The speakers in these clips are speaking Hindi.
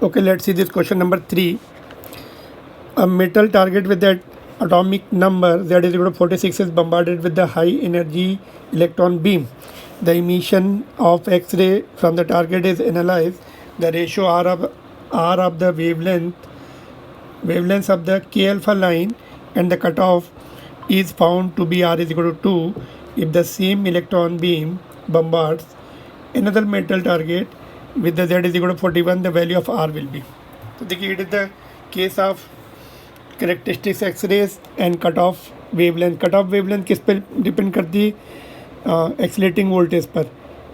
Okay, let's see this question number 3. A metal target with that atomic number Z is equal to 46 is bombarded with the high energy electron beam. The emission of X-ray from the target is analyzed. The ratio R of the wavelengths of the K alpha line and the cutoff is found to be R is equal to 2 if the same electron beam bombards another metal target with the Z is equal to 41, the value of R will be. तो देखिए, it is the case of characteristic X rays and cut off wavelength. Cut off wavelength किस पर डिपेंड करती है? एक्सीलेटिंग वोल्टेज पर,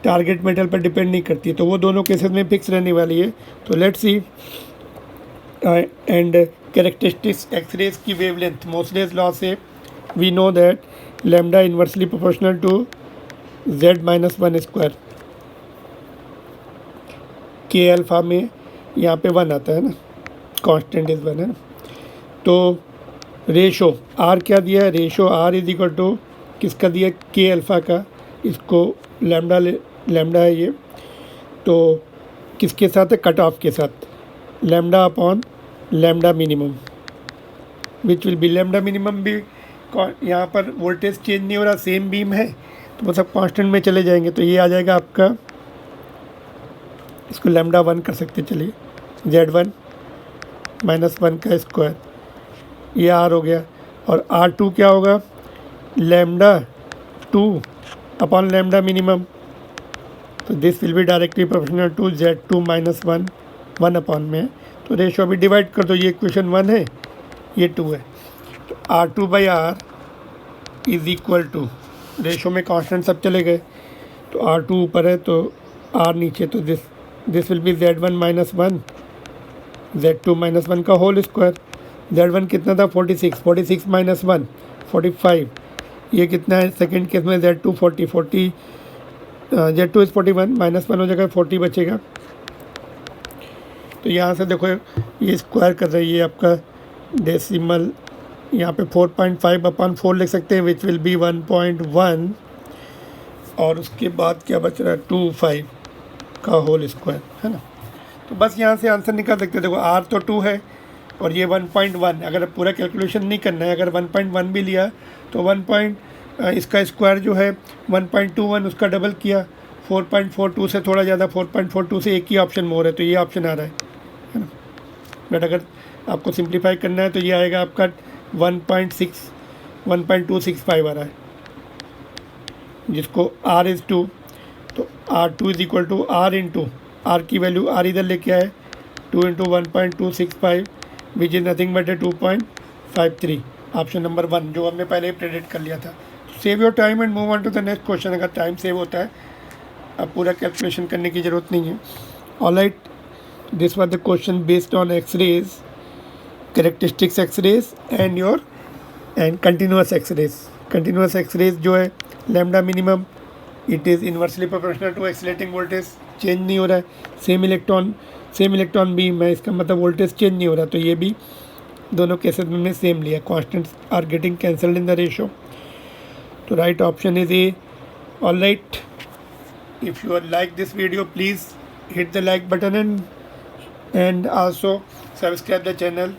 टारगेट मेटल पर डिपेंड नहीं करती. तो वो दोनों केसेस में फिक्स रहने वाली है. तो let's see. And characteristic X rays की वेवलेंथ मोसलेस लॉ से we know that lambda inversely proportional to z minus 1 square. K alpha में यहाँ पे 1 आता है ना, कांस्टेंट इज 1 है ना. तो रेशो आर क्या दिया है? Ratio R is equal to किसका दिया? के अल्फ़ा का. इसको लैम्डा है ये. तो किसके साथ है? कट ऑफ के साथ. Lambda upon lambda minimum which will be, lambda minimum भी यहाँ पर वोल्टेज चेंज नहीं हो रहा, सेम बीम है, तो वो सब कांस्टेंट में चले जाएंगे. तो ये आ जाएगा आपका, इसको लैम्डा 1 कर सकते. चलिए, Z1 माइनस 1 का स्क्वायर, ये आर हो गया. और R2 क्या होगा? Lambda 2 upon lambda minimum. तो this will be directly proportional to Z2 minus 1 upon में. तो रेशो अभी डिवाइड कर दो. ये इक्वेशन 1 है, ये 2 है. तो R2 by R is equal to, ratio में कांस्टेंट सब चले गए, तो R2 ऊपर है तो R नीचे. तो this will B Z1 minus 1 Z2 minus 1 का होल स्क्वायर. Z1 कितना था? 46 माइनस 1 45. ये कितना है सेकेंड केस में? Z2 40 Z2 इज़ 41 माइनस 1 हो जाएगा, 40 बचेगा. तो यहाँ से देखो ये स्क्वायर कर रही है आपका डेसिमल. यहाँ पे 4.5 अपॉन 4 लिख सकते हैं विच विल बी 1.1. और उसके बाद क्या बच रहा है? 25 का होल स्क्वायर है ना. तो बस यहाँ से आंसर निकाल सकते हैं. देखो R तो 2 है और ये 1.1. अगर पूरा कैलकुलेशन नहीं करना है, अगर 1.1 भी लिया तो इसका स्क्वायर जो है 1.21, उसका डबल किया 4.42 से थोड़ा ज़्यादा, 4.42 से एक ही ऑप्शन मोर है, तो ये ऑप्शन आ रहा है ना. बट अगर आपको सिंप्लीफाई करना है तो ये आएगा आपका 1.265 आ रहा है, जिसको R इज़ 2. तो R2 is equal to R into R की वैल्यू R इधर लेके आए 2 into 1.265 which is nothing but 2.53. Option number 1 जो हमने पहले ही प्रेडिक्ट कर लिया था. Save your time and move on to the next question. अगर टाइम सेव होता है, अब पूरा कैलकुलेशन करने की ज़रूरत नहीं है. Alright, this was the question based on X rays, characteristics X rays and continuous X rays. Continuous X rays जो है lambda minimum, it is inversely proportional to accelerating voltage, change नहीं हो रहा है. सेम इलेक्ट्रॉन बीम है, इसका मतलब वोल्टेज चेंज नहीं हो रहा. तो ये भी दोनों केसेस में हमने सेम लिया. Constants are getting cancelled in the ratio. तो right option is A. Alright, if you are like this video please hit the like button and also subscribe the channel.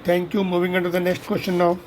Thank you. Moving on to the next question now.